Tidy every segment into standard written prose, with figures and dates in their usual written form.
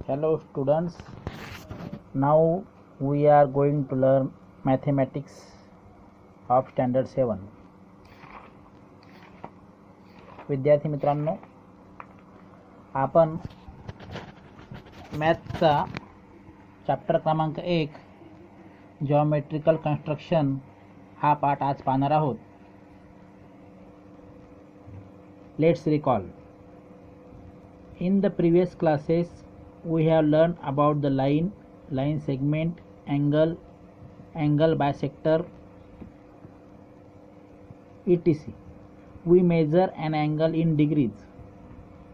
Hello students, now we are going to learn mathematics of standard 7. विद्यार्थी मित्रांनो, आपण मॅथचा chapter क्रमांक 1 जॉमेट्रिकल कन्स्ट्रक्शन हा पाठ आज पाहणार आहोत. Let's recall. In the previous classes we have learned about the line segment, angle bisector, etc. We measure an angle in degrees.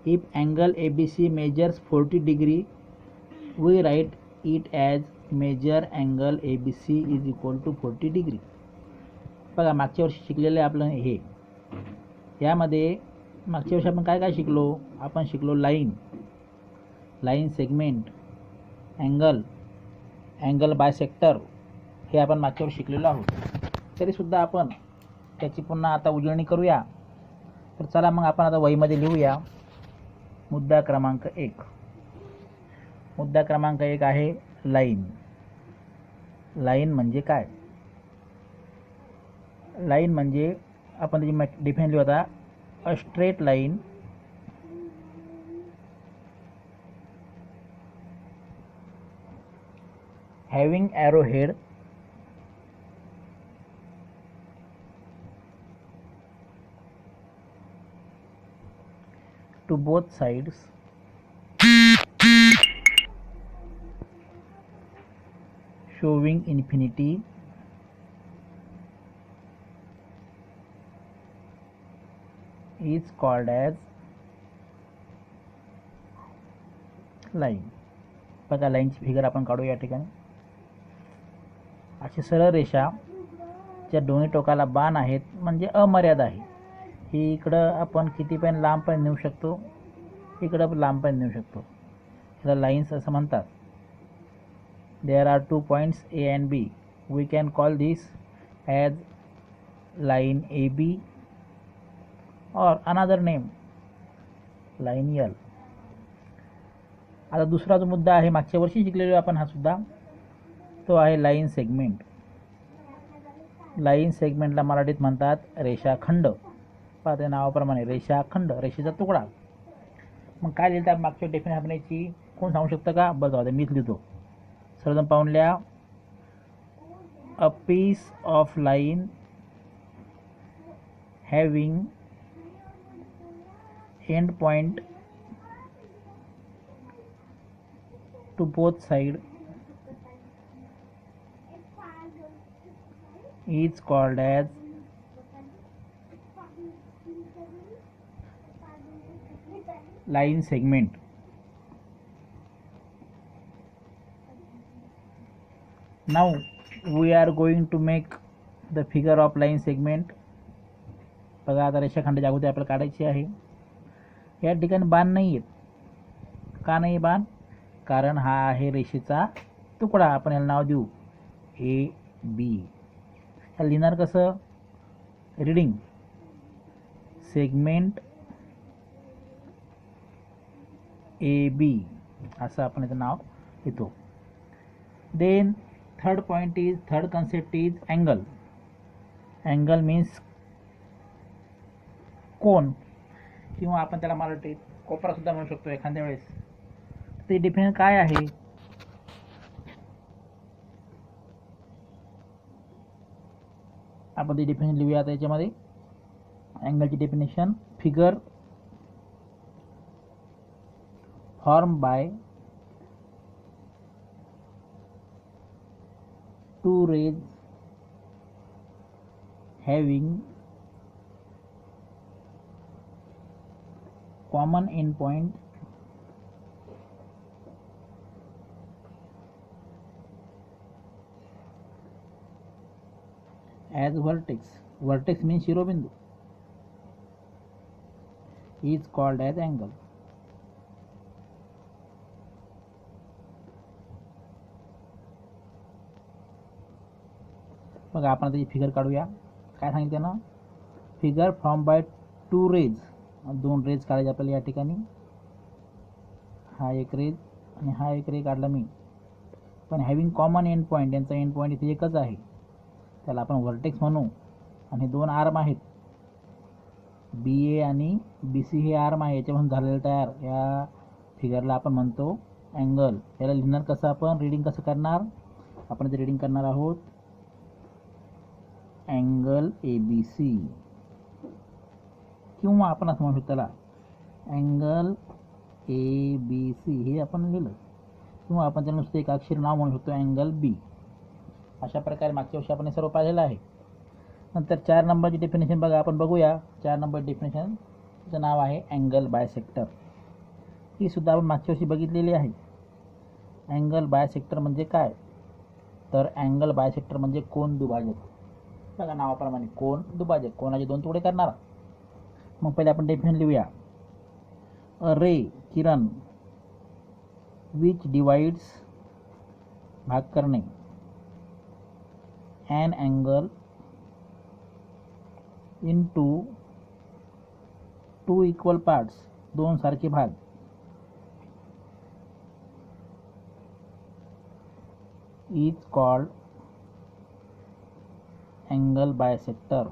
If angle ABC measures 40 degree, we write it as measure angle ABC is equal to 40 degree. बघा, मागच्या वर्षी शिकलेले आपलं हे, यामध्ये मागच्या वर्षी आपण काय काय शिकलो? आपण शिकलो लाईन सेगमेंट, अँगल बायसेक्टर, हे आपण मागच्या वर्षी शिकलेलो आहोत. तरीसुद्धा आपण त्याची पुन्हा आता उजळणी करूया. तर चला मग आपण आता वहीमध्ये लिहूया. मुद्दा क्रमांक 1. मुद्दा क्रमांक 1 आहे लाईन म्हणजे काय? लाईन म्हणजे आपण त्याची डिफाइन लिहू आता. A straight line having arrowhead to both sides showing infinity is called as line. बघा, लाईनची फिगर आपण काढू. या ठिकाणी अशी सरळ रेषा ज्या दोन्ही टोकाला बाण आहेत म्हणजे अमर्याद आहे. ही इकडं आपण किती पण लांब पण नेऊ शकतो, इकडं लांब पण नेऊ शकतो. ह्याला लाईन्स असं म्हणतात. There are 2 points A and B. We can call this as line AB or another name line L. आता दुसरा जो मुद्दा आहे, मागच्या वर्षी शिकलेलो आपण हा सुद्धा, तो आहे लाईन सेगमेंट. लाईन सेगमेंटला मराठीत म्हणतात रेषाखंड. पहा, त्या नावाप्रमाणे रेषाखंड, रेषेचा तुकडा. मग काय लिहितात मागच्या डेफिनेशन आपण याची? कोण सांगू शकतं का? बघा, आता मीच लिहितो. सर्वजण पाहून लिहा. A piece of line having end point to both side is called as line segment. Now we are going to make the figure of line segment. बघा, आता रेषाखंडाची आकृती आपल्याला काढायची आहे. या ठिकाणी बाण नाही आहेत. का नाही बाण? कारण हा आहे रेषेचा तुकडा. आपण याला नाव देऊ AB. ह्याला लिहिणार कसं? रीडिंग सेगमेंट AB असं आपण याचं नाव लिहितो. Then third concept is angle. Angle means कोन, किंवा आपण त्याला मराठीत कोपरा सुद्धा म्हणू शकतो एखाद्या वेळेस. ते डिफिनेशन काय आहे? आपण ते डिफिनेशन लिहूया त्याच्यामध्ये. अँगलची definition: figure form by two rays having common endpoint as vertex means शिरोबिंदू, is called as angle. बघा, आपण त्याची फिगर काढूया. काय सांगितलं ना? Figure form by 2 rays, 2 rays काढायचे आपल्याला या ठिकाणी. हा एक रेज आणि हा एक रे काढला मी, पण हॅविंग कॉमन एंड पॉईंट, यांचा एंड पॉईंट इथे एकच आहे, त्याला आपण व्हर्टेक्स म्हणू. आणि दोन आर्म आहेत, बी ए आणि बी सी हे आर्म आहे, याच्यापासून झालेलं तयार या फिगरला आपण म्हणतो अँगल. याला लिहिणार कसं आपण, रीडिंग कसं करणार, आपण इथे रीडिंग करणार आहोत अँगल ए बी सी, किंवा आपण असं म्हणू शकतो त्याला अँगल ए बी सी हे आपण लिहिलं, किंवा आपण त्याला नुसतं एक अक्षर नाव म्हणू शकतो अँगल बी. अशा प्रकारे मागच्या वर्षी आपण हे सर्व पाहिलेलं आहे. नंतर 4 नंबरची डेफिनेशन बघा, आपण बघूया. 4 नंबर डेफिनेशन तिचं नाव आहे अँगल बायसेक्टर. ही सुद्धा आपण मागच्या वर्षी बघितलेली आहे. अँगल बायसेक्टर म्हणजे काय, तर अँगल बायसेक्टर म्हणजे कोन दुभाजक. बघा नावाप्रमाणे कोन दुभाजक, कोणाचे दोन तुकडे करणारा. मग पहिले आपण डेफिनेशन लिहूया. अ रे किरण विच डिवाइड्स भाग करणे, N angle into 2 equal parts, दोन सारखे भाग, is called angle bisector.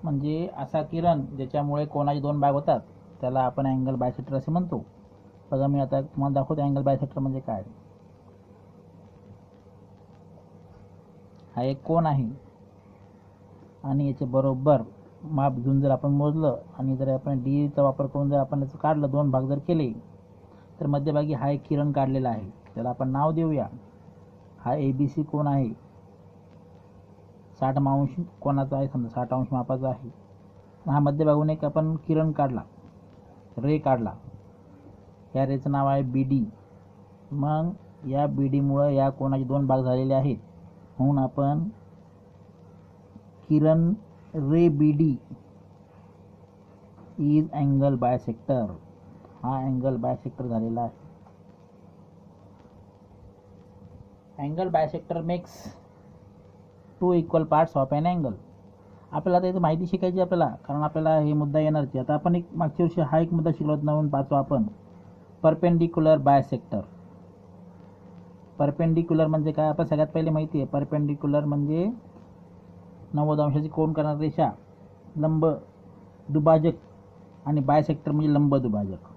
म्हणजे असा किरण ज्याच्यामुळे कोणाचे दोन भाग होतात त्याला आपण अँगल बायसेक्टर असे म्हणतो. बघा मी आता तुम्हाला दाखवतो अँगल बायसेक्टर म्हणजे काय. हा एक कोन आहे आणि याचे बरोबर माप घेऊन जर आपण मोजलं आणि जर आपण डीचा वापर करून जर आपण याचं काढलं, दोन भाग जर केले, तर मध्यभागी हा एक किरण काढलेला आहे, त्याला आपण नाव देऊया. हा ए बी सी कोन आहे, 60 अंश कोणाचा आहे, समजा 60 अंश मापाचा आहे. हा मध्यभागून एक आपण किरण काढला, रे काढला, या रेचं नाव आहे बी डी. मग या बी डीमुळं या कोणाचे दोन भाग झालेले आहेत, म्हणून आपण किरण ray B D is angle bisector. हा अँगल बायसेक्टर झालेला आहे. Angle bisector makes 2 equal parts of an angle. आपल्याला आता इथं माहिती शिकायची आपल्याला, कारण आपल्याला हे मुद्दा येणारच. आता आपण एक मागच्या वर्षी हा एक मुद्दा शिकलो नवीन पाहतो आपण, परपेंडिक्युलर बायसेक्टर. परपेंडिक्युलर म्हणजे काय, आपण सगळ्यात पहिले माहिती आहे. परपेंडिक्युलर म्हणजे 90 अंशाची कोन करणारी रेषा, लंब दुभाजक, आणि बायसेक्टर म्हणजे लंब दुभाजक.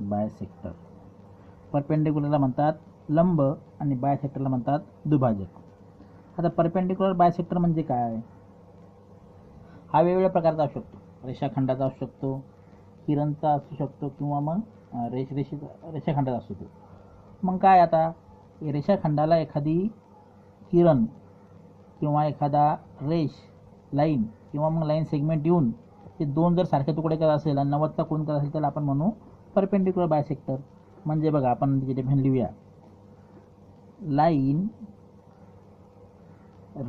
बायसेक्टर परपेंडिक्युलरला म्हणतात लंब आणि बायसेक्टरला म्हणतात दुभाजक. आता परपेंडिक्युलर बायसेक्टर म्हणजे काय, हा वेगवेगळ्या प्रकारचा असू शकतो. रेषाखंडाचा असू शकतो, किरणचा असू शकतो, किंवा मग रेषाखंडाचा असू शकतो. मग काय, आता रेषाखंडाला एखादी किरण किंवा एखादा रेष लाईन किंवा मग लाईन सेगमेंट येऊन ते दोन जर सारखे तुकडे करत असेल आणि 90चा कोन करत असेल, त्याला आपण म्हणू परपेंडिक्युलर बायसेक्टर. म्हणजे बघा आपण तिथे डेफिनेशन लिहूया. लाईन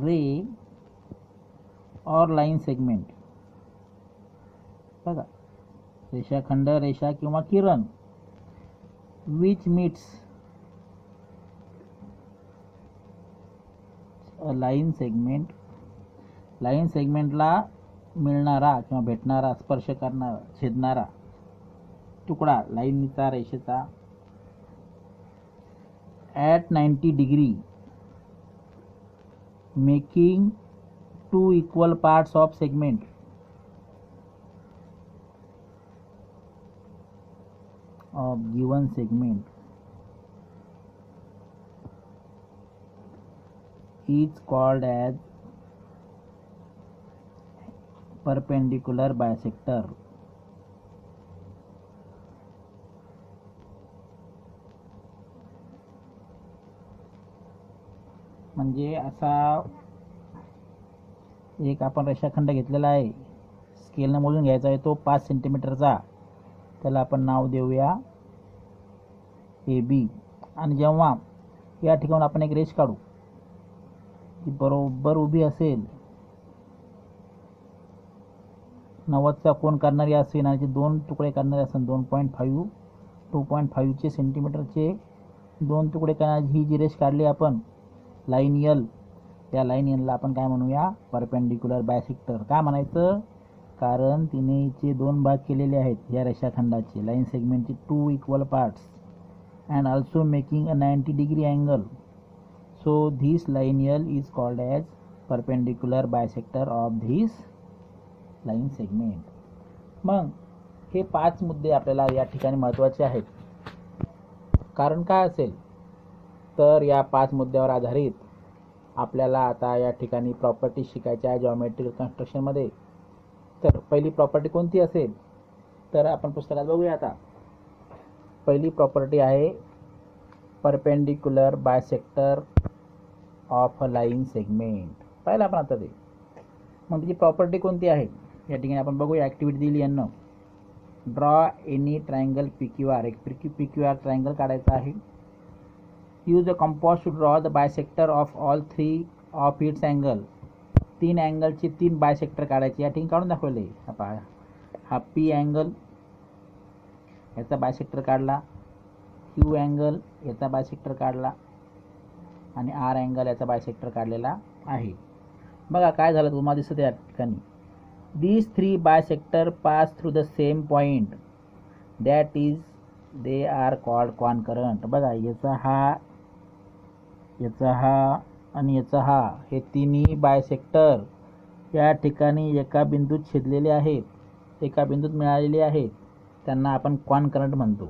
रे और लाईन सेगमेंट. बघा रेषाखंड, रेषा किंवा किरण which meets line segment, line सेगमेंटला मिळणारा किंवा भेटणारा, स्पर्श करणारा, छेदणारा तुकडा लाईनचा, रेषेचा, at 90 degree making 2 equal parts of segment of given segment is called as perpendicular bisector. म्हणजे असा एक आपण रेषाखंड घेतलेला आहे, स्केलनं मोजून घ्यायचा आहे तो 5 सेंटीमीटरचा, त्याला आपण नाव देऊया ए बी. आणि जेव्हा या ठिकाणी आपण एक रेष काढू, ती बरोबर उभी असेल, 90चा कोन करणारी असेल आणि दोन तुकडे करणारे असेल, 2.5 सेंटीमीटरचे दोन तुकडे करणारी ही जी रेष काढली आपण लाईन यल, त्या लाईन एलला आपण काय म्हणूया, परपेंडिक्युलर बायसेक्टर. काय म्हणायचं, कारण तिने इथे दोन भाग केलेले आहेत या रेषाखंडाचे लाईन सेगमेंटचे 2 equal parts and also making a 90 degree angle. So this line L is called as perpendicular bisector of this line segment. मग हे 5 मुद्दे आपल्याला या ठिकाणी महत्त्वाचे आहेत. कारण काय असेल तर या 5 मुद्द्यावर आधारित आपल्याला आता या ठिकाणी प्रॉपर्टी शिकायच्या आहे जॉमेट्रिकल कन्स्ट्रक्शनमध्ये. तर पहिली प्रॉपर्टी कोणती असेल तर आपण पुस्तकात बघूया. आता पहिली प्रॉपर्टी आहे perpendicular bisector of a line segment. पाहिलं आपण आता ते. मग त्याची प्रॉपर्टी कोणती आहे या ठिकाणी आपण बघूया. ॲक्टिव्हिटी दिली यांना. Draw any triangle PQR. एक PQR ट्रायंगल काढायचा आहे. Use a compass to draw the bisector of all 3 of its angle. 3 अँगलचे 3 बायसेक्टर काढायचे. या ठिकाणी काढून दाखवले. हा पहा, हा P अँगल याचा बायसेक्टर काढला, Q अँगल याचा बायसेक्टर काढला आणि R अँगल याचा बायसेक्टर काढलेला आहे. बघा काय झालं तुम्हाला दिसतं या ठिकाणी. These 3 bisector pass through the same point, that is they are called concurrent. बघा याचा हा आणि याचा हा हे तिन्ही बायसेक्टर या ठिकाणी एका बिंदूत छेदलेले आहेत, एका बिंदूत मिळालेले आहेत. त्यांना आपण कॉन्करंट म्हणतो.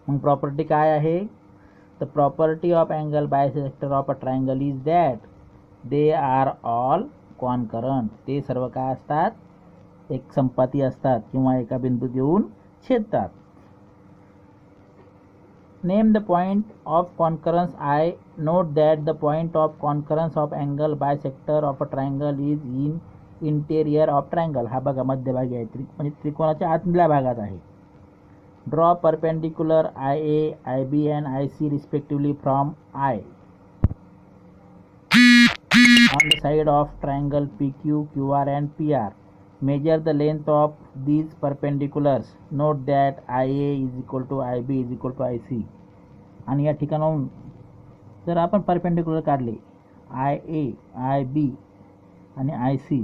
मग प्रॉपर्टी काय आहे. The property of angle bisector of a triangle is that they are all concurrent. ते सर्व काय असतात, एक संपाती असतात किंवा एका बिंदूत येऊन छेदतात. Name the point of concurrence I. Note that the point of concurrence of angle bisector of a triangle is in interior of triangle. हा बघा मध्यभागी आहे, म्हणजे त्रिकोणाच्या आतल्या भागात आहे. Draw perpendicular IA, IB and IC respectively from I on the side of triangle PQ, QR and PR. Measure the length of these perpendiculars. Note that IA is equal to IB is equal to IC. आणि या ठिकाणाहून जर आपण perpendicular काढले IA, IB आणि IC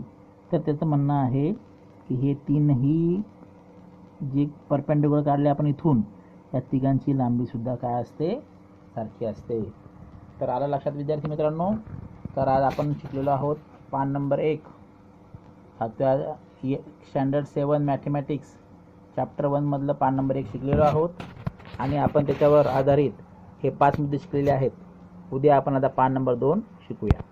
तर त्याचं म्हणणं आहे की हे तीनही जे परपेंडिक्युलर काढले आपण इथून या तिघांची लांबीसुद्धा काय असते, सारखी असते. तर आलं लक्षात विद्यार्थी मित्रांनो. तर आज आपण शिकलेलो आहोत पान नंबर 1 स्टँडर्ड 7 मॅथमॅटिक्स चॅप्टर 1 मधलं पान नंबर 1 शिकलेलो आहोत आणि आपण त्याच्यावर आधारित हे 5 मुद्दे शिकलेले आहेत. उद्या आपण आता पान नंबर 2 शिकूया.